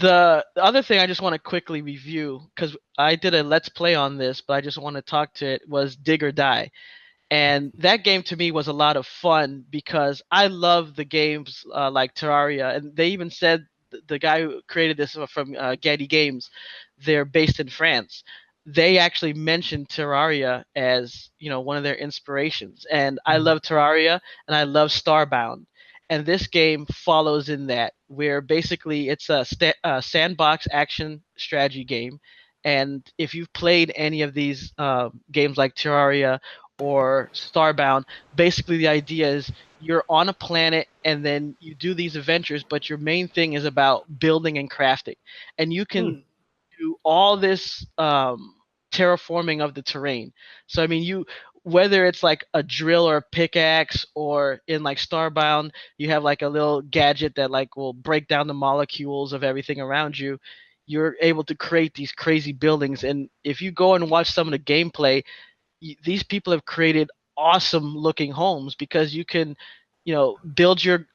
The other thing I just want to quickly review, because I did a let's play on this, but I just want to talk to it, was Dig or Die. And that game to me was a lot of fun because I love the games like Terraria, and they even said the guy who created this from Getty Games, they're based in France. They actually mentioned Terraria as one of their inspirations, and I Mm. love Terraria and I love Starbound, and this game follows in that where basically it's a sandbox action strategy game, and if you've played any of these games like Terraria or Starbound, basically the idea is you're on a planet and then you do these adventures, but your main thing is about building and crafting. And you Mm. can do all this terraforming of the terrain. So I mean, whether it's like a drill or a pickaxe, or in like Starbound, you have like a little gadget that like will break down the molecules of everything around you. You're able to create these crazy buildings, and if you go and watch some of the gameplay, these people have created awesome looking homes because you can build your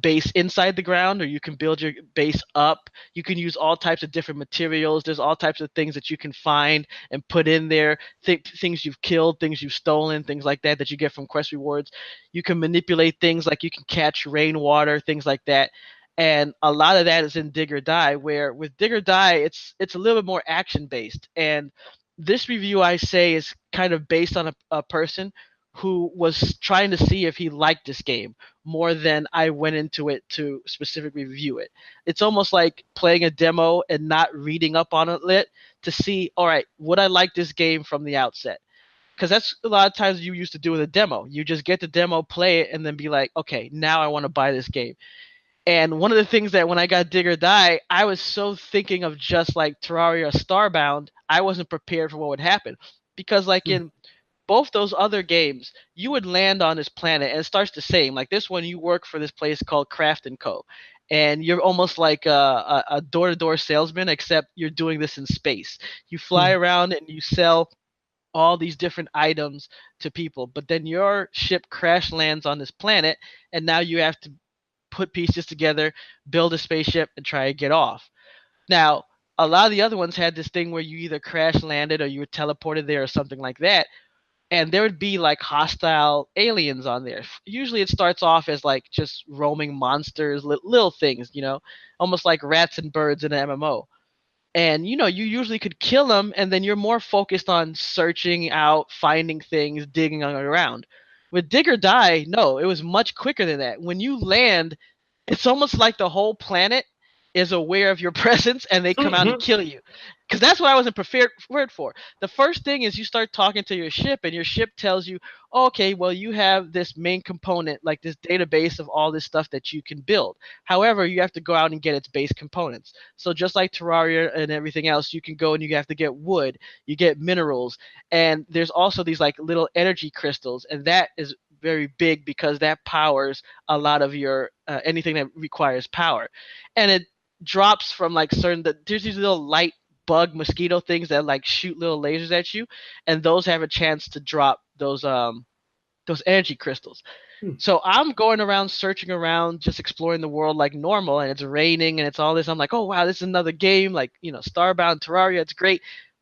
base inside the ground, or you can build your base up. You can use all types of different materials. There's all types of things that you can find and put in there, things you've killed, things you've stolen, things like that that you get from quest rewards. You can manipulate things, like you can catch rainwater, things like that. And a lot of that is in Dig or Die, where with Dig or Die it's a little bit more action based. And this review, I say, is kind of based on a person who was trying to see if he liked this game more than I went into it to specifically review it. It's almost like playing a demo and not reading up on it lit to see, all right, would I like this game from the outset? Because that's a lot of times you used to do with a demo. You just get the demo, play it, and then be like, okay, now I want to buy this game. And one of the things that when I got Dig or Die, I was so thinking of just like Terraria Starbound, I wasn't prepared for what would happen. Because like Mm. in both those other games, you would land on this planet and it starts the same. Like this one, you work for this place called Craft and Co. And you're almost like a door-to-door salesman, except you're doing this in space. You fly Mm. around and you sell all these different items to people, but then your ship crash lands on this planet, and now you have to put pieces together, build a spaceship, and try to get off. Now, a lot of the other ones had this thing where you either crash landed or you were teleported there or something like that, and there would be like hostile aliens on there. Usually it starts off as like just roaming monsters, little things, almost like rats and birds in an MMO. And you usually could kill them, and then you're more focused on searching out, finding things, digging around. With Dig or Die, no, it was much quicker than that. When you land, it's almost like the whole planet is aware of your presence and they come out and Mhm. kill you. Because that's what I wasn't prepared for. The first thing is you start talking to your ship, and your ship tells you, oh, okay, well, you have this main component, like this database of all this stuff that you can build. However, you have to go out and get its base components. So just like Terraria and everything else, you can go and you have to get wood, you get minerals, and there's also these like little energy crystals, and that is very big because that powers a lot of your anything that requires power. And it drops from like there's these little light bug mosquito things that like shoot little lasers at you, and those have a chance to drop those energy crystals. Mm. So I'm going around searching around, just exploring the world like normal, and it's raining and it's all this. I'm like, oh wow, this is another game, like Starbound, Terraria, it's great.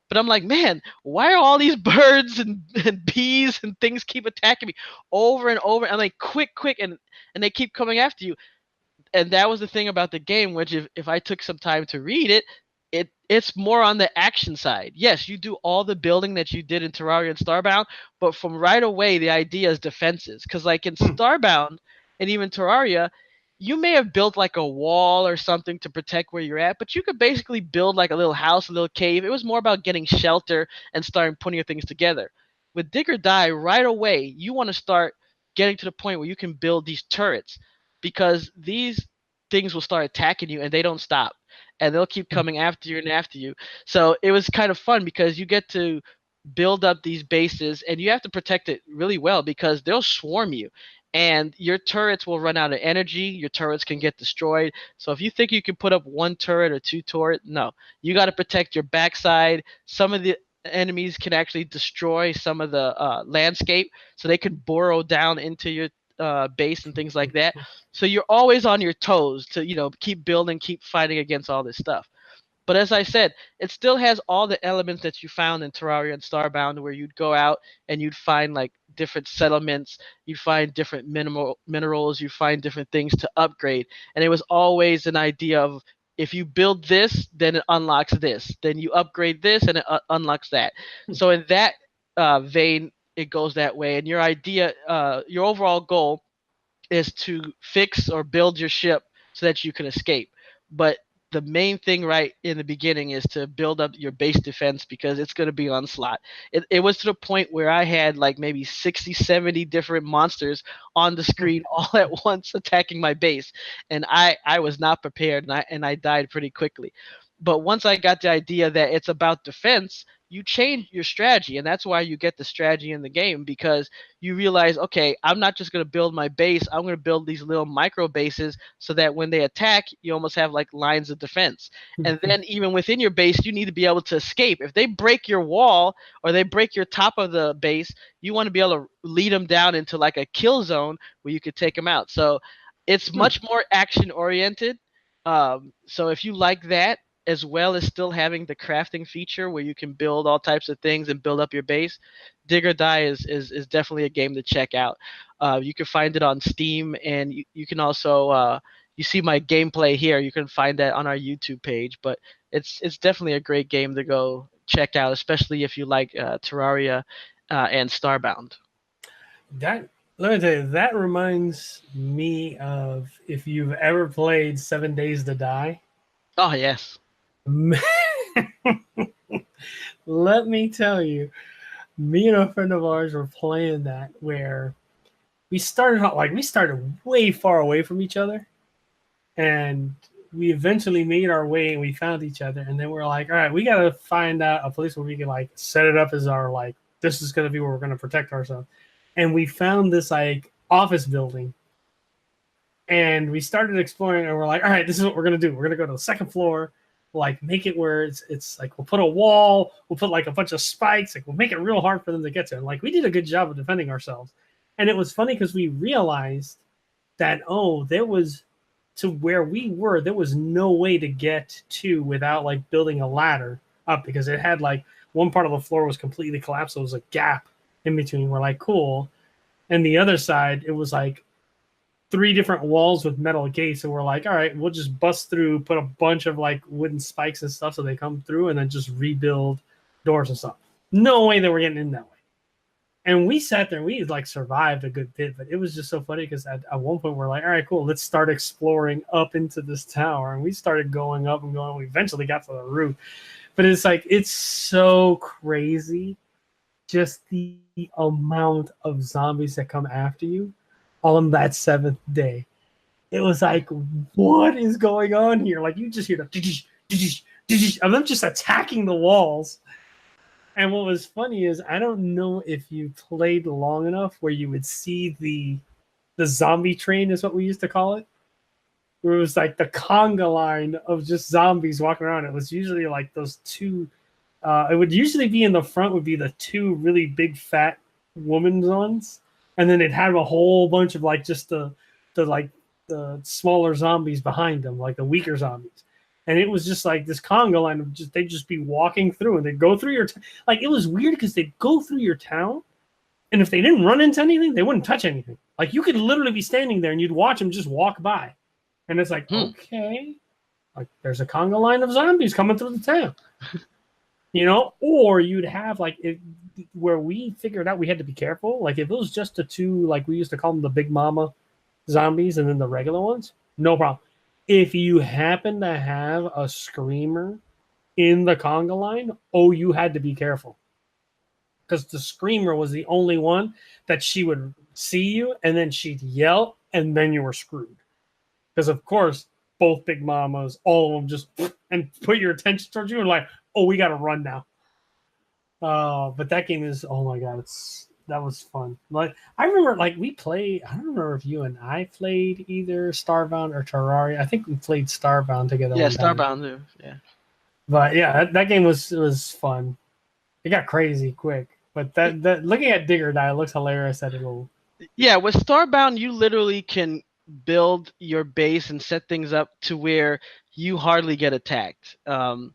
But I'm like, man, why are all these birds and bees and things keep attacking me over and over? I'm like, quick, quick, and they keep coming after you. And that was the thing about the game, which if I took some time to read it, it's more on the action side. Yes, you do all the building that you did in Terraria and Starbound, but from right away the idea is defenses. Because like in Mm. Starbound and even Terraria, you may have built like a wall or something to protect where you're at, but you could basically build like a little house, a little cave. It was more about getting shelter and starting putting your things together. With Dig or Die, right away, you want to start getting to the point where you can build these turrets, because these things will start attacking you and they don't stop, and they'll keep Mm. coming after you and after you. So it was kind of fun because you get to build up these bases, and you have to protect it really well because they'll swarm you, and your turrets will run out of energy. Your turrets can get destroyed. So if you think you can put up one turret or two turret, no, you got to protect your backside. Some of the enemies can actually destroy some of the landscape, so they can burrow down into your base and things like that. So you're always on your toes to keep building, keep fighting against all this stuff. But as I said, it still has all the elements that you found in Terraria and Starbound, where you'd go out and you'd find like different settlements, you'd find different minerals, you find different things to upgrade, and it was always an idea of if you build this, then it unlocks this, then you upgrade this, and it unlocks that. So in that vein, it goes that way, and your overall goal is to fix or build your ship so that you can escape. But the main thing right in the beginning is to build up your base defense because it's going to be onslaught. It was to the point where I had like maybe 60, 70 different monsters on the screen all at once attacking my base. And I was not prepared and I died pretty quickly. But once I got the idea that it's about defense, you change your strategy. And that's why you get the strategy in the game because you realize, okay, I'm not just going to build my base. I'm going to build these little micro bases so that when they attack, you almost have like lines of defense. And then even within your base, you need to be able to escape. If they break your wall or they break your top of the base, you want to be able to lead them down into like a kill zone where you could take them out. So it's much more action oriented. So if you like that, as well as still having the crafting feature where you can build all types of things and build up your base, Dig or Die is definitely a game to check out. You can find it on Steam, and you can also you see my gameplay here. You can find that on our YouTube page, but it's definitely a great game to go check out, especially if you like Terraria and Starbound. That let me tell you, that reminds me of if you've ever played 7 Days to Die. Oh yes. Let me tell you, me and a friend of ours were playing that where we started way far away from each other, and we eventually made our way and we found each other, and then we're like, all right, we gotta find out a place where we can like set it up as our like this is gonna be where we're gonna protect ourselves. And we found this like office building. And we started exploring and we're like, all right, this is what we're gonna do. We're gonna go to the second floor, like make it where it's like we'll put a wall, we'll put like a bunch of spikes, like we'll make it real hard for them to get to. And like we did a good job of defending ourselves. And it was funny because we realized that there was to where we were, there was no way to get to without like building a ladder up because it had like one part of the floor was completely collapsed. So it was a gap in between. We're like, cool. And the other side, it was like 3 different walls with metal gates, and we're like, all right, we'll just bust through, put a bunch of like wooden spikes and stuff so they come through, and then just rebuild doors and stuff. No way that we're getting in that way. And we sat there and we like survived a good bit, but it was just so funny because at one point we're like, all right, cool, let's start exploring up into this tower. And we started going up and going. We eventually got to the roof. But it's like, it's so crazy just the amount of zombies that come after you on that 7th day. It was like, what is going on here? Like you just hear the of them just attacking the walls. And what was funny is I don't know if you played long enough where you would see the zombie train is what we used to call it. Where it was like the conga line of just zombies walking around. It was usually like those 2 it would usually be in the front would be the 2 really big fat women's ones. And then they'd have a whole bunch of like just the smaller zombies behind them, like the weaker zombies. And it was just like this conga line of they'd just be walking through and they'd go through your like it was weird because they'd go through your town, and if they didn't run into anything, they wouldn't touch anything. Like you could literally be standing there and you'd watch them just walk by. And it's like, okay, like there's a conga line of zombies coming through the town. Or you'd have like where we figured out we had to be careful. Like if it was just the 2, like we used to call them the Big Mama zombies and then the regular ones, no problem. If you happen to have a screamer in the conga line, you had to be careful. Because the screamer was the only one that she would see you and then she'd yell and then you were screwed. Because of course, both Big Mamas, all of them just and put your attention towards you and like, we got to run now. But that game is, oh my God, that was fun. Like I remember, like we played. I don't remember if you and I played either Starbound or Terraria. I think we played Starbound together. Yeah, Starbound. Yeah. But yeah, that game was fun. It got crazy quick. But that looking at Dig or Die looks hilarious. That Yeah, with Starbound, you literally can build your base and set things up to where you hardly get attacked. Mhm.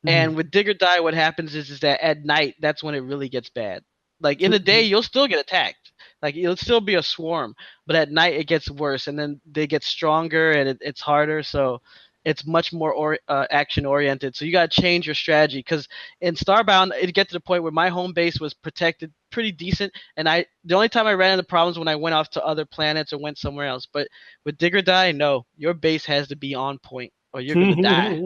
And with Dig or Die, what happens is that at night, that's when it really gets bad. Like in So, the day, you'll still get attacked. Like it'll still be a swarm, but at night it gets worse, and then they get stronger, and it's harder. So it's much more action oriented. So you gotta change your strategy because in Starbound, it get to the point where my home base was protected pretty decent, and the only time I ran into problems when I went off to other planets or went somewhere else. But with Dig or Die, no, your base has to be on point, or you're gonna die.